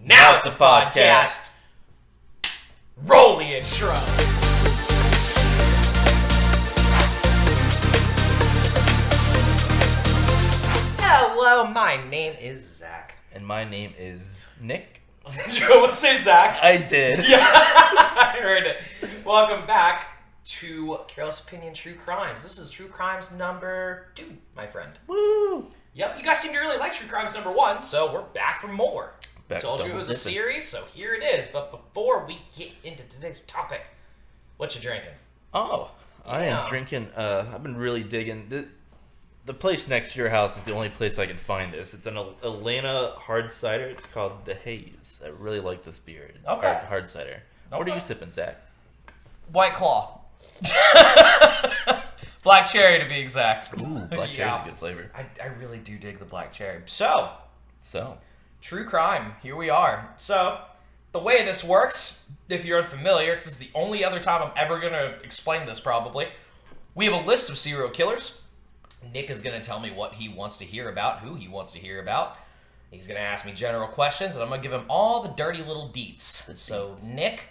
Now it's a podcast. Roll the intro. Hello, my name is Zach. And my name is Nick. Did you almost say Zach? I did. Yeah, I heard it. Welcome back to Careless Opinion True Crimes. This is True Crimes number 2, my friend. Woo! Yep, you guys seem to really like True Crimes number 1, so we're back for more. Back Told you it was a series, so here it is. But before we get into today's topic, what you drinking? Oh, I am drinking, I've been really digging. The place next to your house is the only place I can find this. It's an Atlanta hard cider. It's called The Haze. I really like this beer. Okay. Hard cider. Okay. What are you sipping, Zach? White Claw. Black cherry, to be exact. Ooh, black cherry's a good flavor. I really do dig the black cherry. So, True crime. Here we are. So, the way this works, if you're unfamiliar, because this is the only other time I'm ever going to explain this probably, we have a list of serial killers. Nick is going to tell me what he wants to hear about, who he wants to hear about. He's going to ask me general questions, and I'm going to give him all the dirty little deets. So, Nick,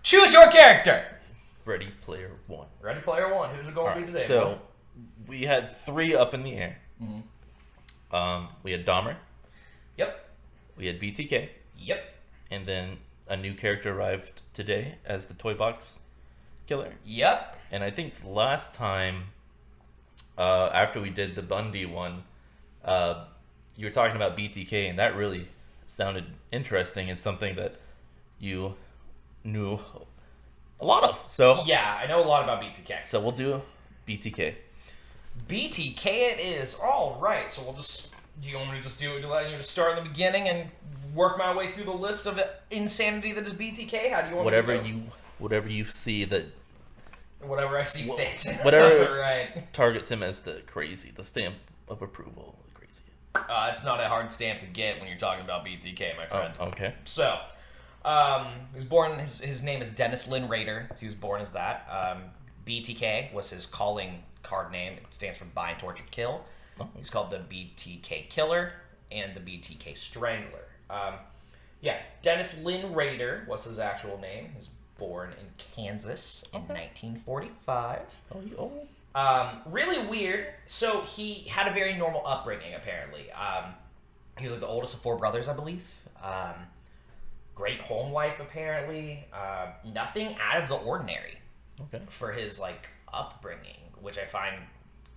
choose your character. Ready Player One. Ready Player One. Who's it going to be today? So, we had 3 up in the air. Mm-hmm. We had Dahmer. Yep. We had BTK. Yep. And then a new character arrived today as the Toy Box Killer. Yep. And I think last time, after we did the Bundy one, you were talking about BTK, and that really sounded interesting and something that you knew a lot of. So yeah, I know a lot about BTK. So we'll do BTK. BTK it is. All right. So we'll just. Do you want me to just do it? Do I need to start in the beginning and work my way through the list of insanity that is BTK? How do you want whatever me to go? Whatever you see that. Whatever I see fit. Whatever right. targets him as the crazy, the stamp of approval. Crazy. It's not a hard stamp to get when you're talking about BTK, my friend. Oh, okay. So, he was born. His name is Dennis Lynn Rader. He was born as that. BTK was his calling card name. It stands for Bind, Torture, Kill. He's called the BTK Killer and the BTK Strangler. Dennis Lynn Rader was his actual name. He was born in Kansas in 1945. Oh, you old. Really weird. So he had a very normal upbringing, apparently. He was like the oldest of 4 brothers, I believe. Great home life, apparently. Nothing out of the ordinary for his upbringing, which I find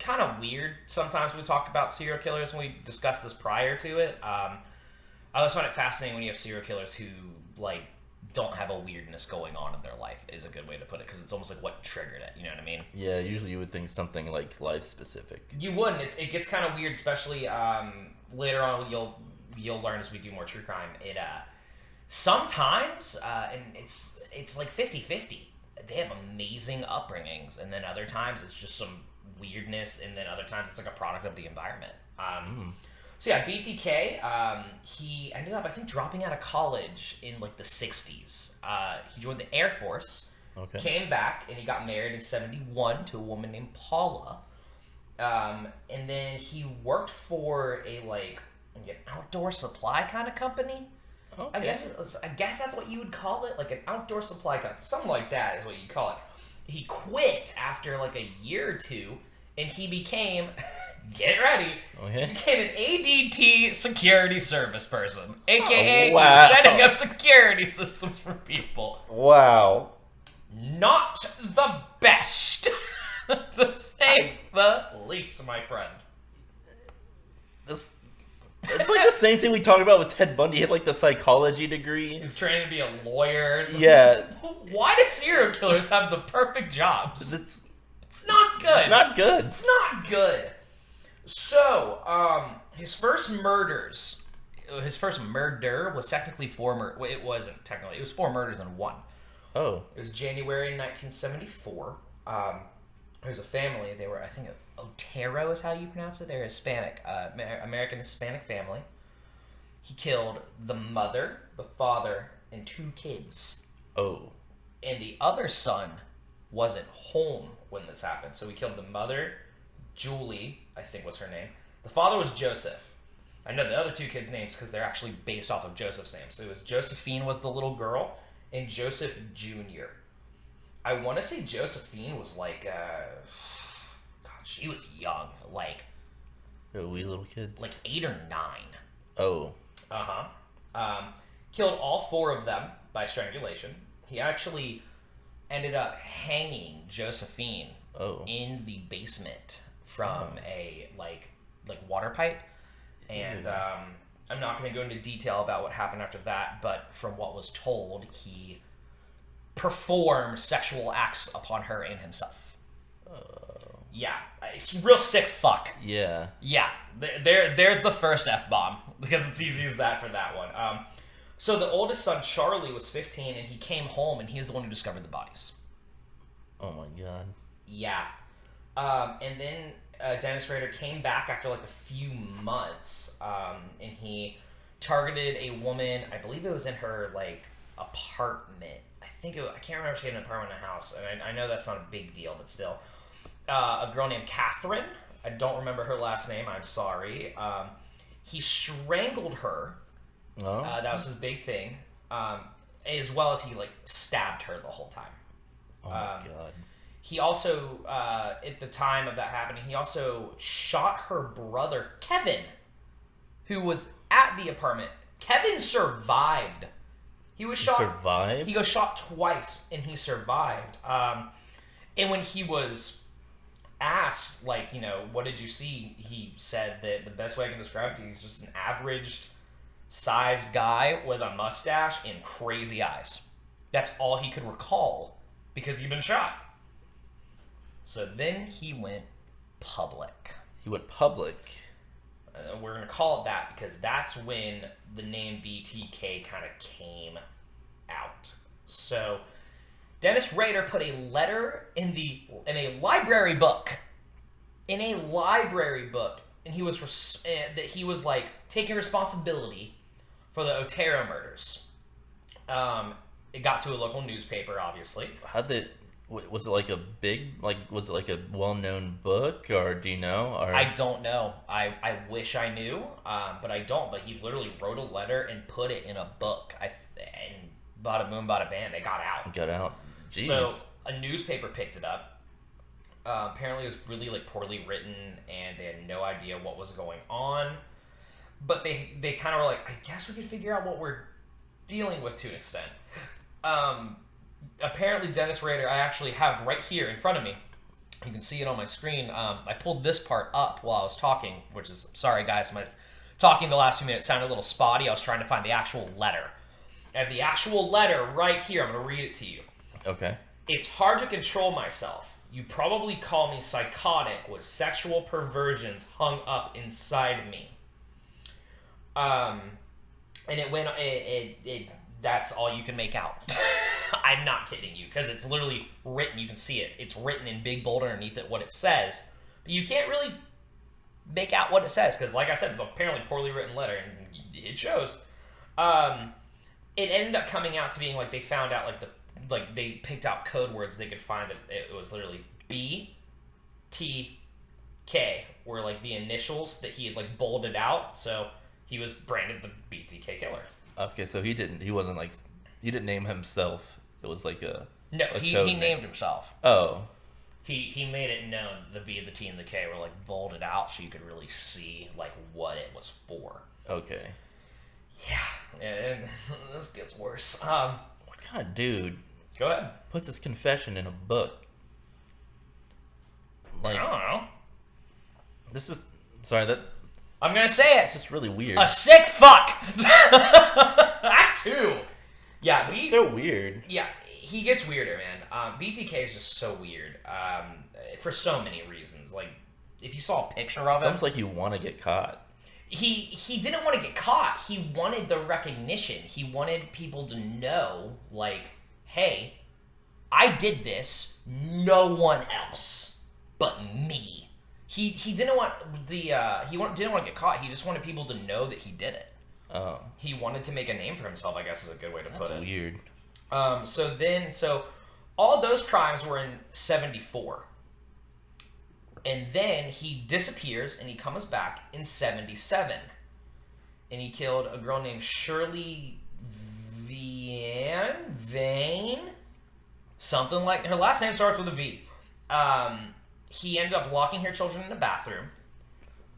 kind of weird. Sometimes we talk about serial killers when we discuss this prior to it. I always find it fascinating when you have serial killers who don't have a weirdness going on in their life, is a good way to put it, because it's almost like what triggered it. You know what I mean? Yeah, usually you would think something like life specific. You wouldn't. It gets kind of weird, especially later on. You'll learn as we do more true crime. It sometimes and it's like 50-50. They have amazing upbringings, and then other times it's just some weirdness, and then other times it's like a product of the environment. So yeah, BTK, he ended up, I think, dropping out of college in the 60s. He joined the Air Force, came back, and he got married in 71 to a woman named Paula. And then he worked for an outdoor supply kind of company. I guess that's what you would call it, like an outdoor supply company. Something like that is what you'd call it. He quit after a year or 2, and he became, get ready, he became an ADT security service person, aka setting up security systems for people. Wow. Not the best, to say the least, my friend. It's like the same thing we talked about with Ted Bundy. He had the psychology degree. He's training to be a lawyer. Yeah. Why do serial killers have the perfect jobs? It's not good. It's not good. It's not good. So, his first murder was technically 4 murders. Well, it wasn't technically. It was 4 murders in 1. Oh. It was January 1974. There's a family. They were, I think, Otero is how you pronounce it. They're Hispanic, American Hispanic family. He killed the mother, the father, and 2 kids. Oh. And the other son wasn't home when this happened. So he killed the mother, Julie, I think was her name. The father was Joseph. I know the other two kids' names because they're actually based off of Joseph's name. So it was Josephine was the little girl, and Joseph Jr. I want to say Josephine was like, God, she was young, like wee little kids. like 8 or 9. Oh. Killed all 4 of them by strangulation. He actually ended up hanging Josephine in the basement from a like water pipe. And I'm not going to go into detail about what happened after that, but from what was told, he performed sexual acts upon her and himself. Yeah, it's real sick fuck. Yeah. Yeah, there's the first F-bomb, because it's easy as that for that one. So the oldest son, Charlie, was 15, and he came home, and he was the one who discovered the bodies. Oh my god. Yeah. And then Dennis Rader came back after like a few months, and he targeted a woman. I believe it was in her like apartment. I can't remember if she had an apartment in a house, and I know that's not a big deal, but still. A girl named Catherine. I don't remember her last name. I'm sorry. He strangled her. Oh. That was his big thing. As well as he like stabbed her the whole time. Oh my god. He also, at the time of that happening, he also shot her brother, Kevin, who was at the apartment. Kevin survived. He was shot. Survived? He got shot twice, and he survived. And when he was asked, like, you know, what did you see? He said that the best way I can describe it to you is just an average-sized guy with a mustache and crazy eyes. That's all he could recall because he'd been shot. So then he went public. He went public. We're going to call it that because that's when the name BTK kind of came out. So Dennis Rader put a letter in a library book. In a library book. And he was that he was like taking responsibility for the Otero murders. It got to a local newspaper, obviously. Was it like a big, was it like a well-known book, or do you know? Or... I don't know. I wish I knew, but I don't. But he literally wrote a letter and put it in a book. And bada boom, bada bam, they got out. Got out. Jeez. So a newspaper picked it up. Apparently it was really like poorly written, and they had no idea what was going on. But they kind of were like, I guess we could figure out what we're dealing with to an extent. Apparently Dennis Rader, I actually have right here in front of me. You can see it on my screen. I pulled this part up while I was talking, which is, sorry guys, my talking the last few minutes sounded a little spotty. I was trying to find the actual letter. I have the actual letter right here. I'm going to read it to you. Okay. It's hard to control myself. You probably call me psychotic with sexual perversions hung up inside me. And it went, that's all you can make out. I'm not kidding you, because it's literally written. You can see it. It's written in big bold underneath it what it says. But you can't really make out what it says, because like I said, it's a apparently poorly written letter, and it shows. It ended up coming out to being like they found out they picked out code words they could find that it was literally B, T, K were like the initials that he had like bolded out. So he was branded the BTK killer. Okay, so he didn't name himself. It was like a he named himself. Oh. He made it known the B, the T, and the K were like bolded out so you could really see like what it was for. Okay. Yeah, and this gets worse. What kind of dude? Go ahead. Puts his confession in a book. Like, I don't know. This is sorry. I'm gonna say it. It's just really weird. A sick fuck. That's who. Yeah, it's so weird. Yeah, he gets weirder, man. BTK is just so weird. For so many reasons. Like, if you saw a picture of him, it's almost like you want to get caught. He didn't want to get caught. He wanted the recognition. He wanted people to know, like, hey, I did this. No one else but me. He didn't want didn't want to get caught. He just wanted people to know that he did it. Oh. He wanted to make a name for himself, I guess is a good way to put it. That's weird. So all those crimes were in 1974. And then he disappears and he comes back in 1977. and he killed a girl named Shirley Vane, something like her last name starts with a V. He ended up locking her children in a bathroom,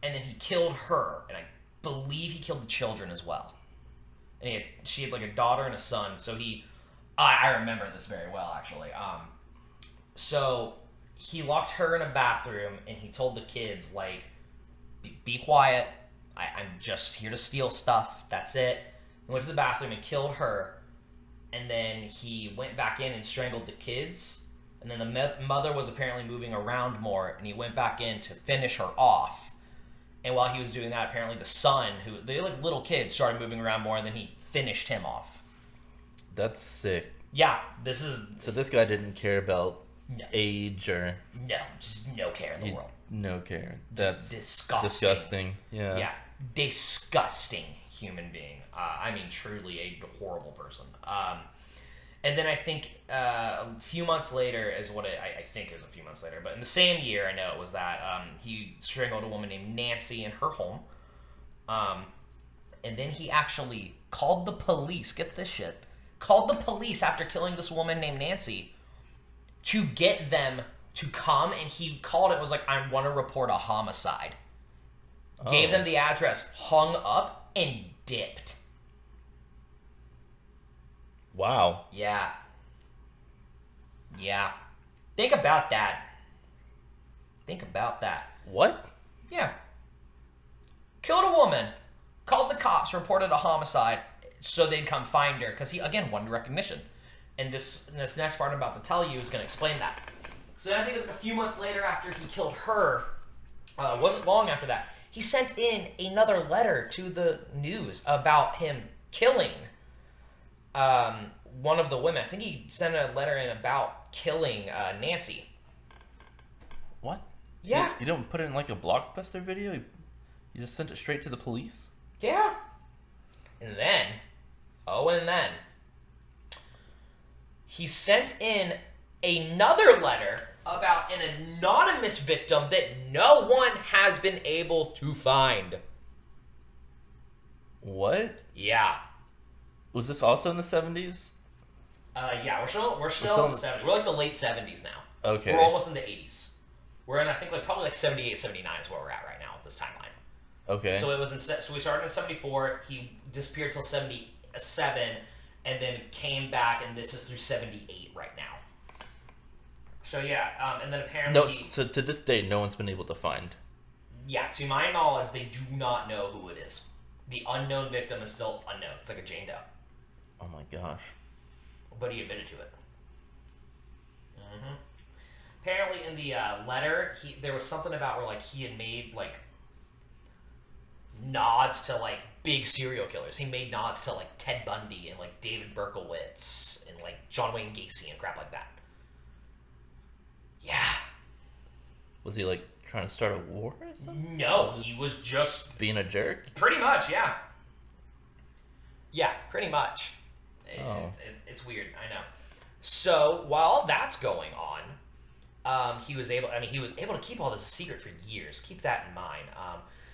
and then he killed her, and I believe he killed the children as well. And she had like a daughter and a son, so I remember this very well actually. So he locked her in a bathroom, and he told the kids like, be quiet. I'm just here to steal stuff. That's it. He went to the bathroom and killed her, and then he went back in and strangled the kids. And then the mother was apparently moving around more, and he went back in to finish her off. And while he was doing that, apparently the son, they like little kids, started moving around more, and then he finished him off. That's sick. Yeah, So this guy didn't care about no. age or... No, just no care in the world. No care. Just That's disgusting. Yeah. Yeah, disgusting human being. I mean, truly a horrible person. And then I think a few months later is what I think it was a few months later, but in the same year, I know it was that he strangled a woman named Nancy in her home. And then he actually called the police. Get this shit. Called the police after killing this woman named Nancy to get them to come, and he called it, was like, I want to report a homicide. Oh. Gave them the address, hung up, and dipped. Wow. Yeah. Yeah. Think about that. Think about that. What? Yeah. Killed a woman. Called the cops, reported a homicide, so they'd come find her, because he, again, wanted recognition. And this next part I'm about to tell you is going to explain that. So then I think it was a few months later after he killed her, wasn't long after that, he sent in another letter to the news about him killing one of the women. I think he sent a letter in about killing Nancy. What? Yeah. You don't put it in like a Blockbuster video? You just sent it straight to the police? Yeah. And then, he sent in another letter about an anonymous victim that no one has been able to find. What? Yeah. Was this also in the 70s? Yeah, we're still in the 70s. We're like the late 70s now. Okay. We're almost in the 80s. We're in, I think, probably like 78, 79 is where we're at right now with this timeline. Okay. So so we started in 74, he disappeared till 77, and then came back, and this is through 78 right now. So yeah, and then apparently... No, so to this day, no one's been able to find. Yeah, to my knowledge, they do not know who it is. The unknown victim is still unknown. It's like a Jane Doe. Oh my gosh. But he admitted to it. Mm-hmm. Apparently in the letter, there was something about where like he had made like nods to like big serial killers. He made nods to like Ted Bundy and like David Berkowitz and like John Wayne Gacy and crap like that. Yeah. Was he like trying to start a war or something? No, he was just being a jerk? Pretty much, yeah. Yeah, pretty much. It's weird, I know. So while that's going on, he was able to keep all this a secret for years. Keep that in mind.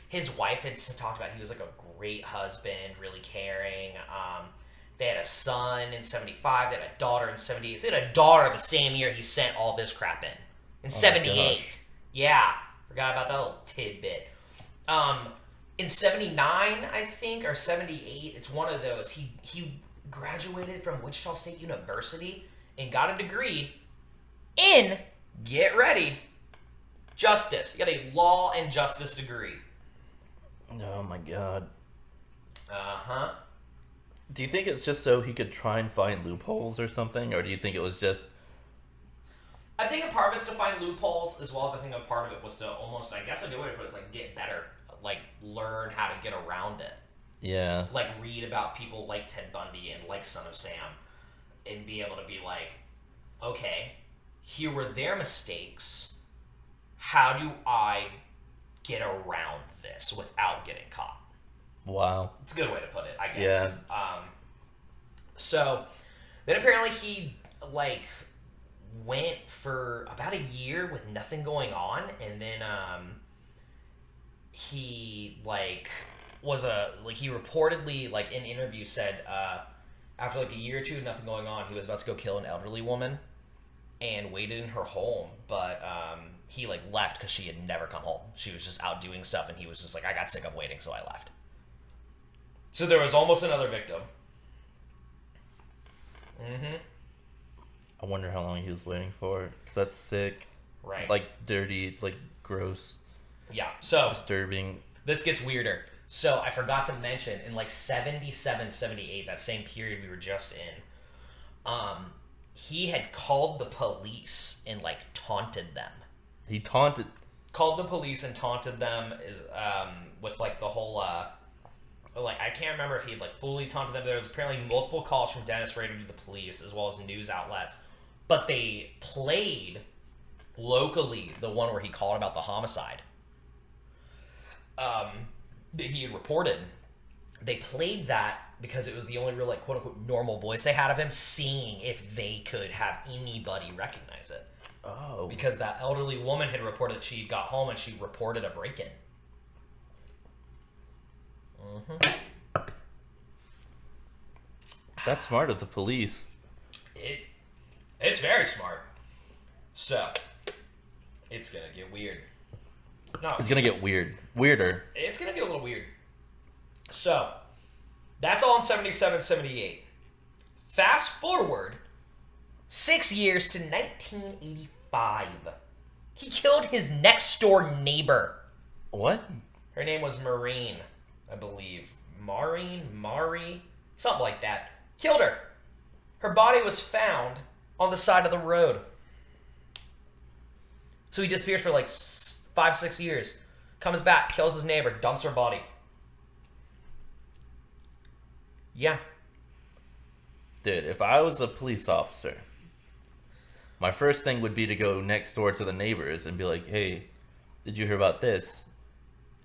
His wife had talked about he was like a great husband, really caring. They had a son in 75. They had a daughter in 78. So they had a daughter the same year he sent all this crap in 78. Yeah, forgot about that little tidbit. In 79, I think, or 78, it's one of those. He graduated from Wichita State University and got a degree in, get ready, justice. He got a law and justice degree. Oh my god. Uh-huh. Do you think it's just so he could try and find loopholes or something? Or do you think it was just... I think a part of it's to find loopholes, as well as I think a part of it was to almost, I guess a good way to put it is like get better. Like learn how to get around it. Yeah. Like read about people like Ted Bundy and like Son of Sam and be able to be like, okay, here were their mistakes. How do I get around this without getting caught? Wow. It's a good way to put it, I guess. Yeah. So then apparently he like went for about a year with nothing going on, and then he like he reportedly, like, in interview said, after like a year or two, nothing going on, he was about to go kill an elderly woman and waited in her home, but he like left because she had never come home. She was just out doing stuff, and he was just like, I got sick of waiting, so I left. So there was almost another victim. Mm-hmm. I wonder how long he was waiting for, because that's sick. Right. Like, dirty, like, gross. Yeah, so... disturbing. This gets weirder. So, I forgot to mention, in, like, 77, 78, that same period we were just in, he had called the police and, like, taunted them. He taunted... Called the police and taunted them with, like, the whole, like, I can't remember if he had, like, fully taunted them. There was apparently multiple calls from Dennis Rader to the police, as well as news outlets. But they played, locally, the one where he called about the homicide that he had reported. They played that because it was the only real, like, quote-unquote normal voice they had of him, seeing if they could have anybody recognize it. Oh. Because that elderly woman had reported that she got home and she reported a break-in. Mm-hmm. That's smart of the police. It's very smart. So, it's gonna get weird. No, it's gonna get weird. Weirder. It's gonna get a little weird. So, that's all in 77, 78. Fast forward 6 years to 1985. He killed his next door neighbor. What? Her name was Maureen, I believe. Mari, something like that. Killed her. Her body was found on the side of the road. So he disappears for like 5-6 years. Comes back, kills his neighbor, dumps her body. Yeah. Dude, if I was a police officer, my first thing would be to go next door to the neighbors and be like, hey, did you hear about this?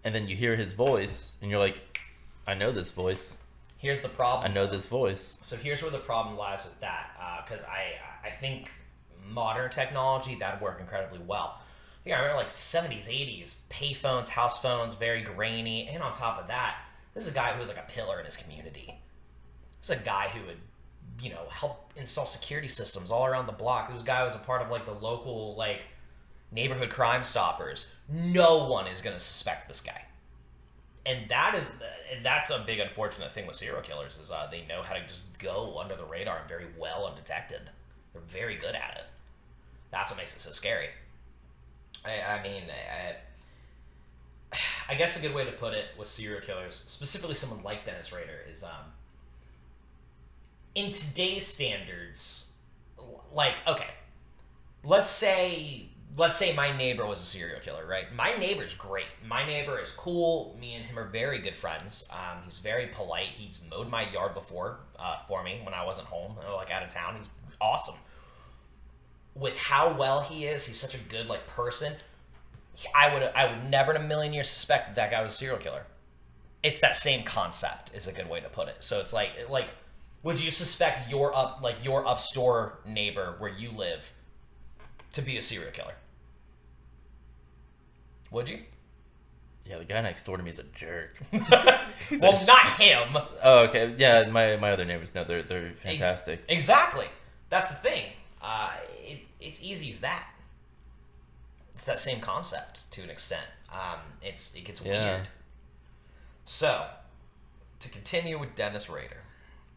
And then you hear his voice, and you're like, I know this voice. Here's the problem. I know this voice. So here's where the problem lies with that. Because I think modern technology, that'd work incredibly well. Yeah, I remember like 70s, 80s, payphones, house phones, very grainy. And on top of that, this is a guy who was like a pillar in his community. This is a guy who would, you know, help install security systems all around the block. This guy was a part of like the local like neighborhood Crime Stoppers. No one is going to suspect this guy. And that's a big unfortunate thing with serial killers is they know how to just go under the radar and very well undetected. They're very good at it. That's what makes it so scary. I guess a good way to put it with serial killers, specifically someone like Dennis Rader, is in today's standards, like, okay, let's say my neighbor was a serial killer, right? My neighbor's great. My neighbor is cool. Me and him are very good friends. He's very polite. He's mowed my yard before for me when I wasn't home, or like out of town. He's awesome. With how well he is, he's such a good like person. I would never in a million years suspect that guy was a serial killer. It's that same concept is a good way to put it. So it's like would you suspect your upstore neighbor where you live to be a serial killer? Would you? Yeah, the guy next door to me is a jerk. Well, not him. Oh, okay. Yeah, my other neighbors, no, they're fantastic. Exactly. That's the thing. It's easy as that. It's that same concept to an extent. It gets weird. So, to continue with Dennis Rader.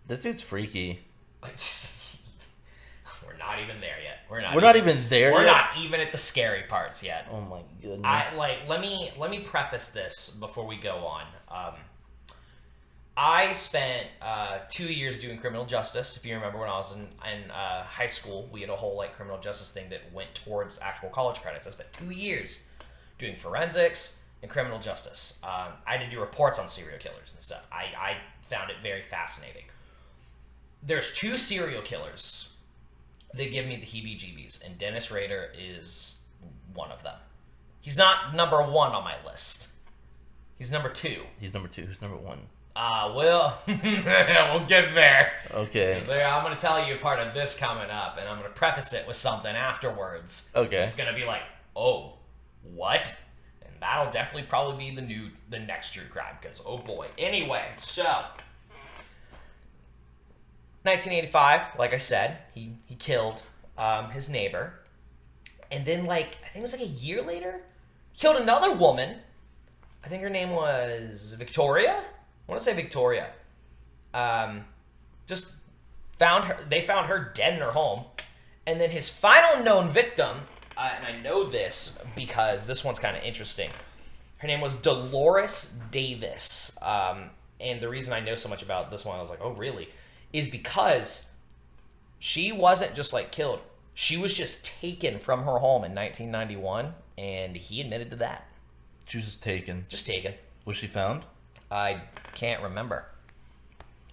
This dude's freaky. We're not even there yet. We're not even there We're yet? not even at the scary parts yet. Oh my goodness. Let me preface this before we go on. I spent 2 years doing criminal justice. If you remember, when I was in high school, we had a whole like criminal justice thing that went towards actual college credits. I spent 2 years doing forensics and criminal justice. I had to do reports on serial killers and stuff. I found it very fascinating. There's 2 serial killers that give me the heebie-jeebies, and Dennis Rader is one of them. He's not number 1 on my list. He's number 2. He's number 2. Who's number 1? We'll get there. Okay. So I'm going to tell you part of this coming up, and I'm going to preface it with something afterwards. Okay. It's going to be like, oh, what? And that'll definitely probably be the next true crime, because oh boy. Anyway, so 1985, like I said, he killed his neighbor, and then I think it was a year later, killed another woman. I think her name was Victoria. I want to say Victoria. Just found her. They found her dead in her home, and then his final known victim. And I know this because this one's kind of interesting. Her name was Dolores Davis. And the reason I know so much about this one, I was like, oh, really? Is because she wasn't just killed. She was just taken from her home in 1991, and he admitted to that. She was just taken. Just taken. Was she found? I can't remember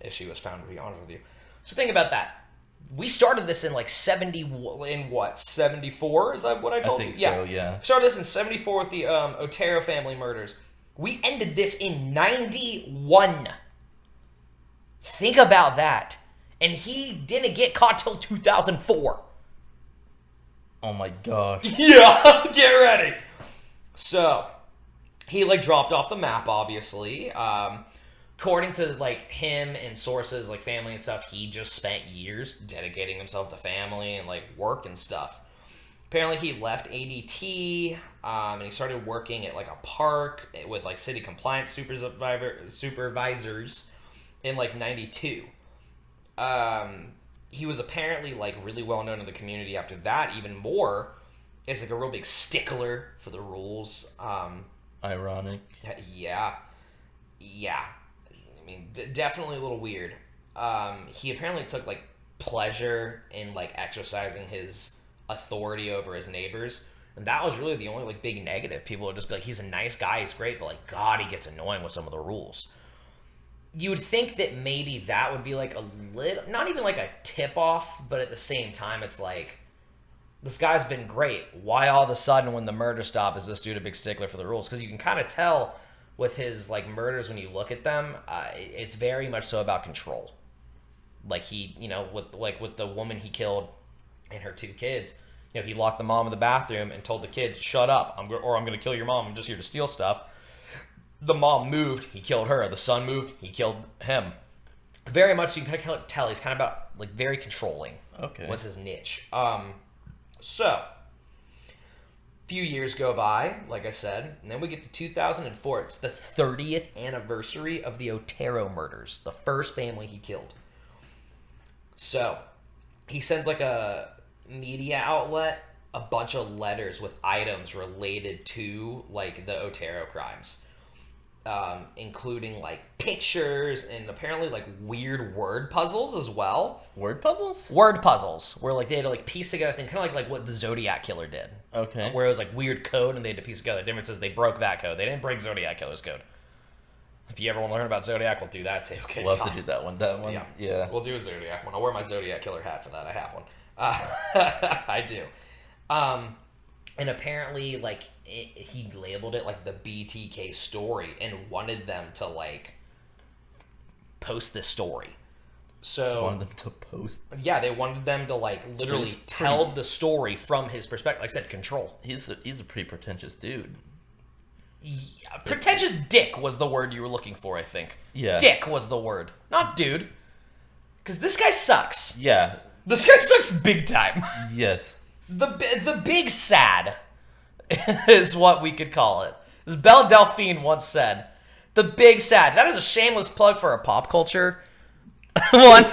if she was found, to be honest with you. So think about that. We started this in 74? Is that what I told you? I think so, yeah. Started this in 74 with the Otero family murders. We ended this in 91. Think about that. And he didn't get caught till 2004. Oh my gosh. Yeah, get ready. So, he dropped off the map, obviously. According to him and sources family and stuff, he just spent years dedicating himself to family and work and stuff. Apparently he left ADT and he started working at a park with city compliance supervisors in 92. He was apparently really well known in the community after that, even more as a real big stickler for the rules. Ironic. Yeah. I mean, definitely a little weird. He apparently took pleasure in exercising his authority over his neighbors, and that was really the only big negative. People would just be he's a nice guy, he's great, but God, he gets annoying with some of the rules. You would think that maybe that would be a little, not even a tip off, but at the same time, it's this guy's been great. Why all of a sudden, when the murder stop, is this dude a big stickler for the rules? Because you can kind of tell with his murders when you look at them, it's very much so about control. He, with the woman he killed and her 2 kids, he locked the mom in the bathroom and told the kids, "Shut up, I'm going to kill your mom. I'm just here to steal stuff." The mom moved, he killed her. The son moved, he killed him. Very much, so you can kind of tell he's kind of about very controlling. Okay, was his niche. So. Few years go by, like I said, and then we get to 2004. It's the 30th anniversary of the Otero murders, the first family he killed. So, he sends a media outlet a bunch of letters with items related to the Otero crimes, including pictures and apparently weird word puzzles as well. Word puzzles? Word puzzles, where they had to piece together things, kind of like what the Zodiac Killer did. Okay. Where it was weird code and they had to piece together. The difference is they broke that code. They didn't break Zodiac Killer's code. If you ever want to learn about Zodiac, we'll do that too. Okay. Love to do that one. Yeah. We'll do a Zodiac one. I'll wear my Zodiac Killer hat for that. I have one. I do. And apparently, he labeled it the BTK story and wanted them to post this story. So wanted them to post. Yeah, they wanted them to literally tell the story from his perspective. Like I said, control. He's a pretty pretentious dude. Yeah, pretentious dick was the word you were looking for, I think. Yeah. Dick was the word, not dude. Because this guy sucks. Yeah. This guy sucks big time. Yes. The big sad is what we could call it. As Belle Delphine once said, the big sad. That is a shameless plug for our pop culture one.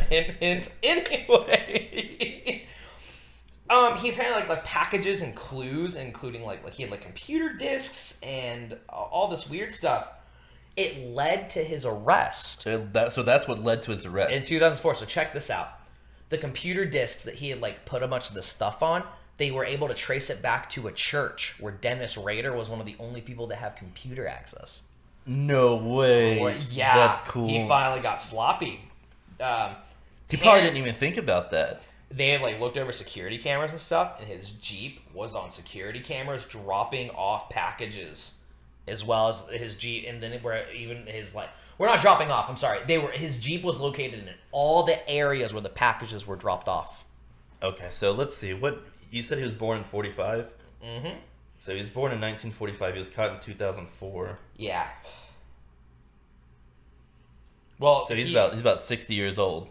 Hint. Anyway. He apparently left packages and clues, including he had computer discs and all this weird stuff. It led to his arrest. So that's what led to his arrest. In 2004. So check this out. The computer discs that he had put a bunch of this stuff on, they were able to trace it back to a church where Dennis Rader was one of the only people that have computer access. No way. Yeah. That's cool. He finally got sloppy. He probably didn't even think about that. They had looked over security cameras and stuff, and his Jeep was on security cameras dropping off packages, as well as his Jeep, and then we're not dropping off. I'm sorry. His Jeep was located in all the areas where the packages were dropped off. Okay, so let's see. What you said he was born in 45? Mm-hmm. So he was born in 1945. He was caught in 2004. Yeah. Well, So he's about 60 years old.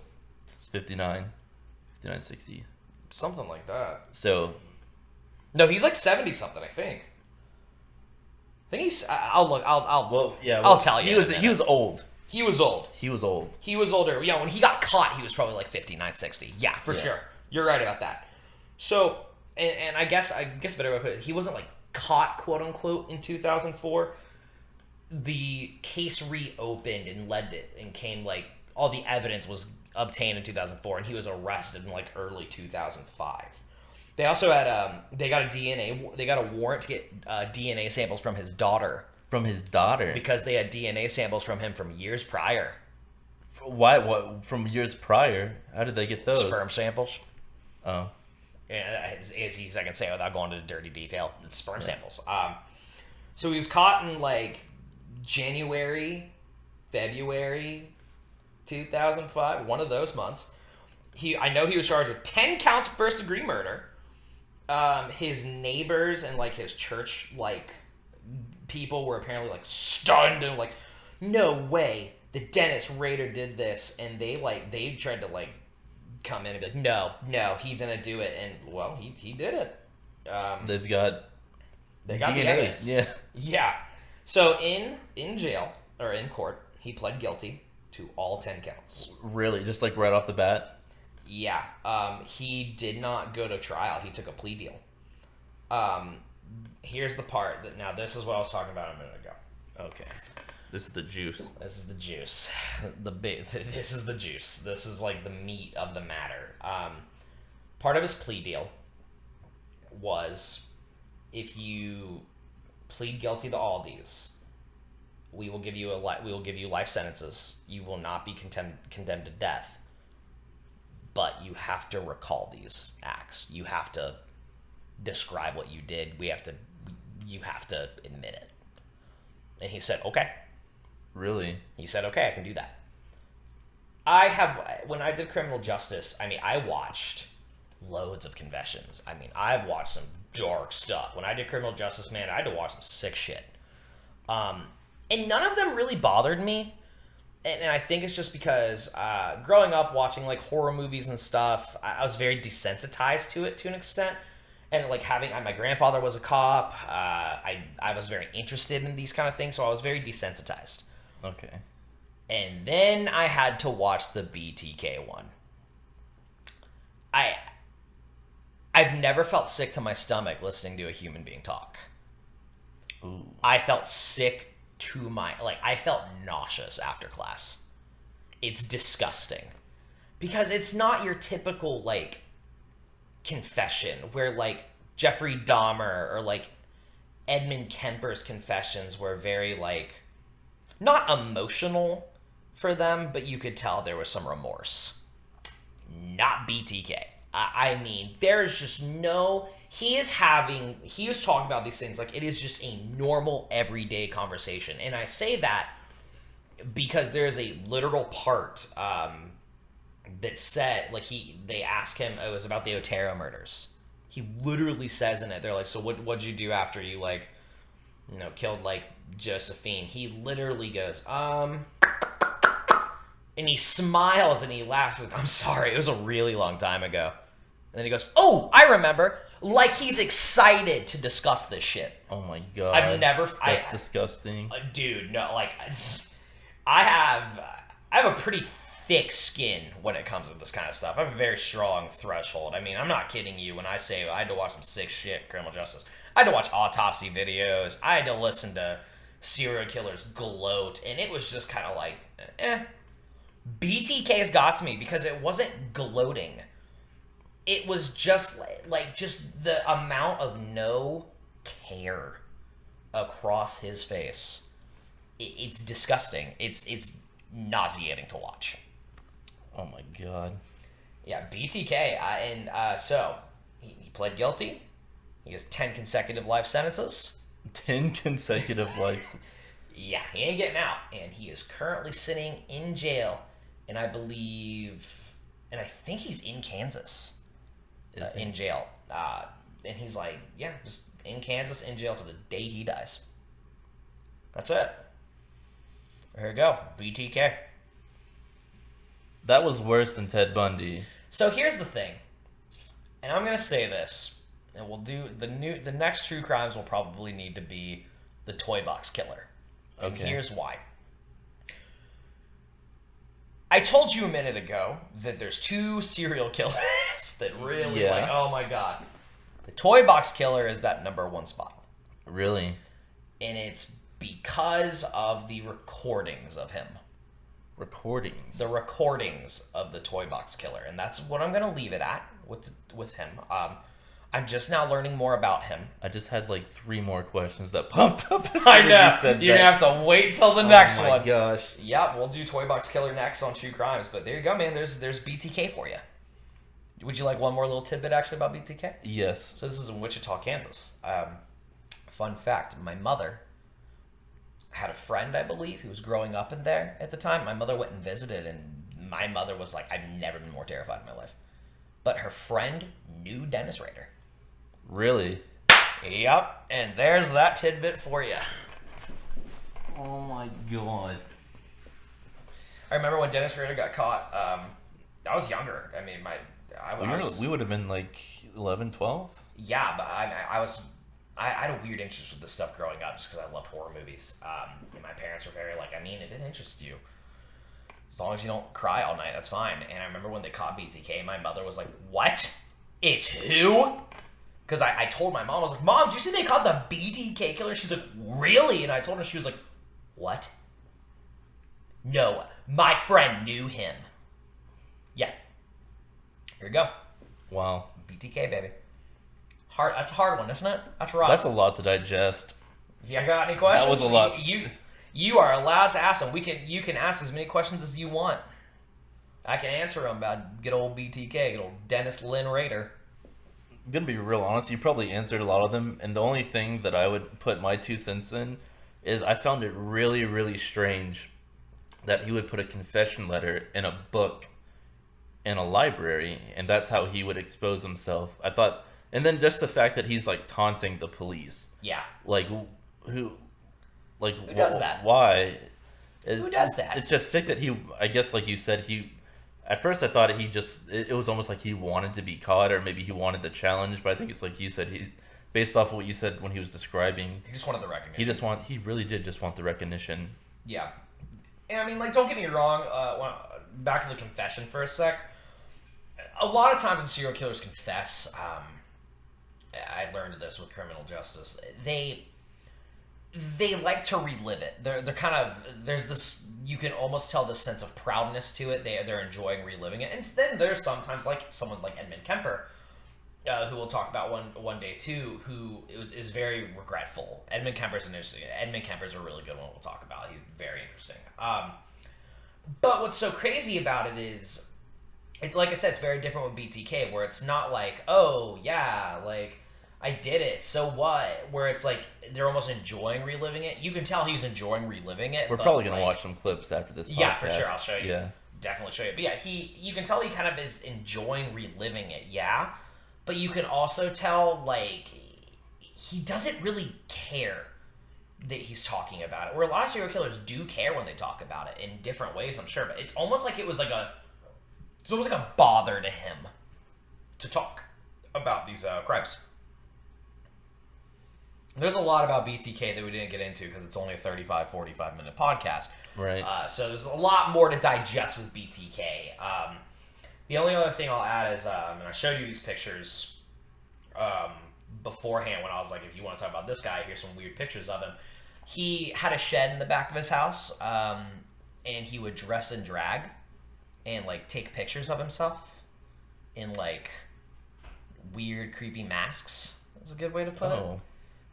It's 59, 60. Something like that. So No, he's like 70 something, I think. I think he's. I'll look. I'll tell you. He was old. He was old. He was old. He was older. Yeah, when he got caught, he was probably like 59, 60. Yeah, for sure. You're right about that. So, and I guess better way to put it, he wasn't like caught, quote unquote, in 2004. The case reopened and came like all the evidence was obtained in 2004, and he was arrested in like early 2005. They also had they got a warrant to get DNA samples from his daughter. From his daughter? Because they had DNA samples from him from years prior. Why? What? From years prior? How did they get those? Sperm samples. Oh. As easy as I can say without going into dirty detail. It's sperm samples. So he was caught in like January, February 2005, one of those months. I know he was charged with 10 counts of first-degree murder. His neighbors and like his church like people were apparently like stunned and like, no way the Dennis Rader did this, and they tried to like come in and be like, no, he didn't do it, and well, he did it. They got the DNA. evidence. Yeah. So in jail or in court, he pled guilty to all 10 counts. Really, just like right off the bat. Yeah. He did not go to trial. He took a plea deal. Here's the part that now this is what I was talking about a minute ago. Okay. This is the juice. This is the juice. This is the juice. This is like the meat of the matter. Part of his plea deal was, if you plead guilty to all these, we will give you life sentences. You will not be condemned to death, but you have to recall these acts. You have to describe what you did. You have to admit it. And he said, okay. Really? He said, okay, I can do that. When I did criminal justice, I watched loads of confessions. I've watched some dark stuff. When I did criminal justice, man, I had to watch some sick shit. And none of them really bothered me. And I think it's just because growing up watching like horror movies and stuff, I was very desensitized to it to an extent. And like my grandfather was a cop. I was very interested in these kind of things, so I was very desensitized. Okay. And then I had to watch the BTK one. I've never felt sick to my stomach listening to a human being talk. Ooh. I felt sick to I felt nauseous after class. It's disgusting. Because it's not your typical, like, confession where, like, Jeffrey Dahmer or, like, Edmund Kemper's confessions were very, like, not emotional for them, but you could tell there was some remorse. Not BTK. There's just no... He is talking about these things like it is just a normal, everyday conversation. And I say that because there is a literal part that said, like, they asked him, it was about the Otero murders. He literally says in it, they're like, so what'd you do after you, like, killed, like, Josephine? He literally goes, and he smiles and he laughs. Like, I'm sorry, it was a really long time ago. And then he goes, oh, I remember. Like he's excited to discuss this shit. Oh my god. That's disgusting. Dude, no, like, I have a pretty thick skin when it comes to this kind of stuff. I have a very strong threshold. I'm not kidding you when I say I had to watch some sick shit, criminal justice. I had to watch autopsy videos. I had to listen to serial killers gloat, and it was just kind of like, BTK's got to me because it wasn't gloating. It was just just the amount of no care across his face. It's disgusting. It's nauseating to watch. Oh my god. Yeah, BTK. So he pled guilty. He has 10 consecutive life sentences. 10 consecutive lives. Yeah, he ain't getting out, and he is currently sitting in jail. And I think he's in Kansas. In jail, and he's like, yeah, just in Kansas, in jail to the day he dies. That's it. Here we go. BTK. That was worse than Ted Bundy. So here's the thing, and I'm gonna say this, and we'll do the next true crimes will probably need to be the toy box killer. And Okay. here's why. I told you a minute ago that there's two serial killers that really oh my god. The toy box killer is that #1 spot. Really? And it's because of the recordings of him. Recordings? The recordings of the toy box killer. And that's what I'm going to leave it at with him. I'm just now learning more about him. I just had like 3 more questions that popped up as I soon know. as you said You're that. going to have to wait till the next one. Oh my gosh. Yep, we'll do toy box killer next on True Crimes. But there you go, man. There's BTK for you. Would you like one more little tidbit actually about BTK? Yes. So this is in Wichita, Kansas. Fun fact, my mother had a friend, I believe, who was growing up in there at the time. My mother went and visited, and my mother was like, I've never been more terrified in my life. But her friend knew Dennis Rader. Really? Yep, and there's that tidbit for you. Oh my god. I remember when Dennis Rader got caught. I was younger. I mean, We would have been like 11, 12? Yeah, but I had a weird interest with this stuff growing up just because I loved horror movies. And my parents were very like, I mean, if it interests you, as long as you don't cry all night, that's fine. And I remember when they caught BTK, my mother was like, what? It's who? Because I told my mom, I was like, Mom, did you see they caught the BTK killer? She's like, really? And I told her, she was like, what? No, my friend knew him. Yeah. Here we go. Wow. BTK, baby. Hard. That's a hard one, isn't it? That's rough. That's a lot to digest. You got any questions? That was a lot. You are allowed to ask them. You can ask as many questions as you want. I can answer them about good old BTK, good old Dennis Lynn Rader. I'm gonna be real honest, you probably answered a lot of them, and the only thing that I would put my 2 cents in is I found it really, really strange that he would put a confession letter in a book in a library, and that's how he would expose himself. I thought, and then just the fact that he's like taunting the police. Yeah. Like, who does that? Why? Who does that? It's just sick that he, I guess like you said, at first I thought it was almost like he wanted to be caught, or maybe he wanted the challenge, but I think it's like you said, based off of what you said when he was describing. He just wanted the recognition. He really did just want the recognition. Yeah. And I mean, like, don't get me wrong, back to the confession for a sec. A lot of times the serial killers confess. I learned this with criminal justice. They like to relive it. They're kind of, there's this, you can almost tell this sense of proudness to it. They're enjoying reliving it. And then there's sometimes like someone like Edmund Kemper, who we'll talk about one day too, who is very regretful. Edmund Kemper's a really good one we'll talk about. He's very interesting. But what's so crazy about it is, it's like I said, it's very different with BTK, where it's not like, oh yeah, like I did it, so what? Where it's like they're almost enjoying reliving it. You can tell he's enjoying reliving it. We're probably gonna watch some clips after this podcast. Yeah, for sure. I'll show you. Yeah, definitely show you. But yeah, you can tell he kind of is enjoying reliving it. Yeah, but you can also tell like he doesn't really care that he's talking about it. Where a lot of serial killers do care when they talk about it in different ways, I'm sure. But it's almost like it's almost like a bother to him to talk about these crimes. There's a lot about BTK that we didn't get into because it's only a 35, 45-minute podcast. right. So there's a lot more to digest with BTK. The only other thing I'll add is, and I showed you these pictures beforehand when I was like, if you want to talk about this guy, here's some weird pictures of him. He had a shed in the back of his house, and he would dress in drag and like take pictures of himself in like weird, creepy masks. That's a good way to put it.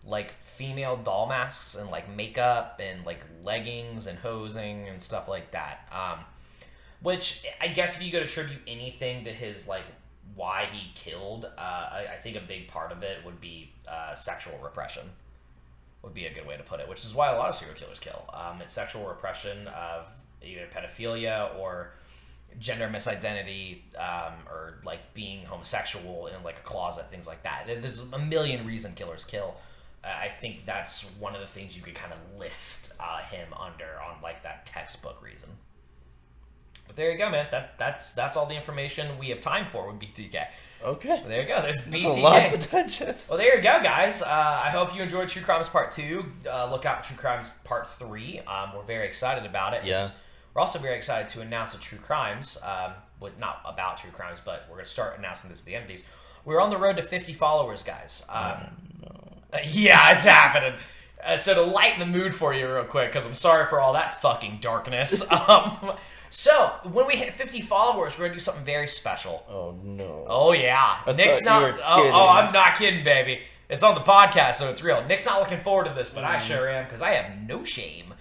Like female doll masks and like makeup and like leggings and hosing and stuff like that. Which I guess if you could attribute anything to his like why he killed, I think a big part of it would be sexual repression. Would be a good way to put it. Which is why a lot of serial killers kill. It's sexual repression of either pedophilia or gender misidentity, or like being homosexual in like a closet, things like that. There's a million reasons killers kill. I think that's one of the things you could kind of list him under on like that textbook reason. But there you go, man. That's all the information we have time for with BTK. Okay. There you go. There's BTK. That's a lot to digest. Well, there you go, guys. I hope you enjoyed True Crimes Part 2. Look out for True Crimes Part 3. We're very excited about it. Yeah. We're also very excited to announce a True Crimes, not about True Crimes, but we're going to start announcing this at the end of these. We're on the road to 50 followers, guys. Yeah, it's happening. So to lighten the mood for you real quick, because I'm sorry for all that fucking darkness. So when we hit 50 followers, we're going to do something very special. Oh, no. Oh, yeah. Nick's not... you were kidding. I'm not kidding, baby. It's on the podcast, so it's real. Nick's not looking forward to this, but I sure am, because I have no shame.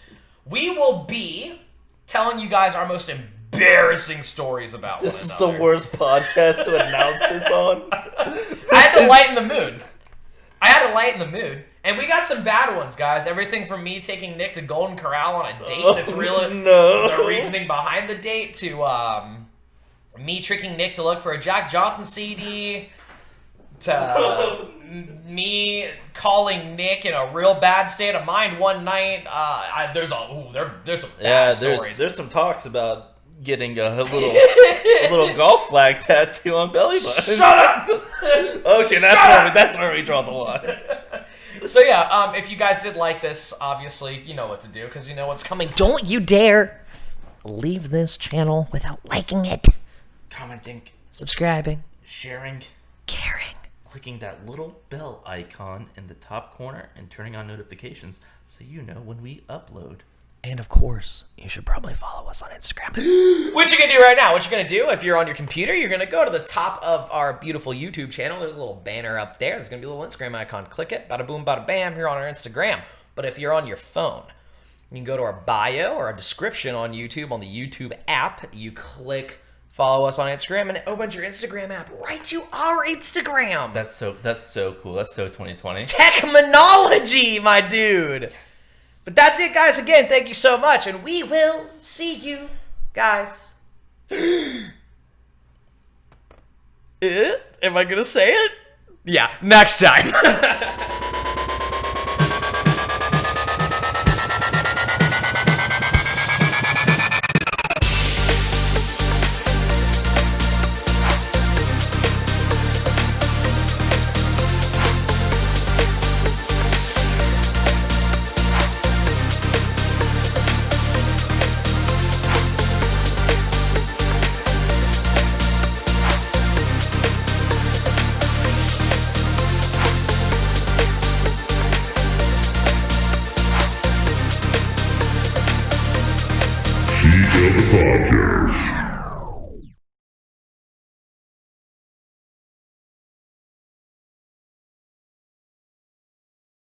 We will be telling you guys our most embarrassing stories about This one is another. the worst podcast to announce this on. I had to lighten the mood. And we got some bad ones, guys. Everything from me taking Nick to Golden Corral on a date that's really the reasoning behind the date to me tricking Nick to look for a Jack Johnson CD to me calling Nick in a real bad state of mind one night. There's some bad stories. There's some talks about getting a little golf flag tattoo on belly button. Shut up! Okay, that's where we draw the line. So yeah, if you guys did like this, obviously you know what to do because you know what's coming. Don't you dare leave this channel without liking it, Commenting, subscribing, sharing, caring, clicking that little bell icon in the top corner, and turning on notifications so you know when we upload. And of course, you should probably follow us on Instagram. What you gonna do right now? What you're gonna do if you're on your computer? You're gonna go to the top of our beautiful YouTube channel. There's a little banner up there. There's gonna be a little Instagram icon. Click it. Bada boom, bada bam. You're on our Instagram. But if you're on your phone, you can go to our bio or our description on YouTube on the YouTube app. You click follow us on Instagram, and it opens your Instagram app right to our Instagram. That's so cool. That's so 2020. Technology, my dude. Yes. But that's it, guys. Again, thank you so much, and we will see you guys. Am I gonna say it? Yeah, next time.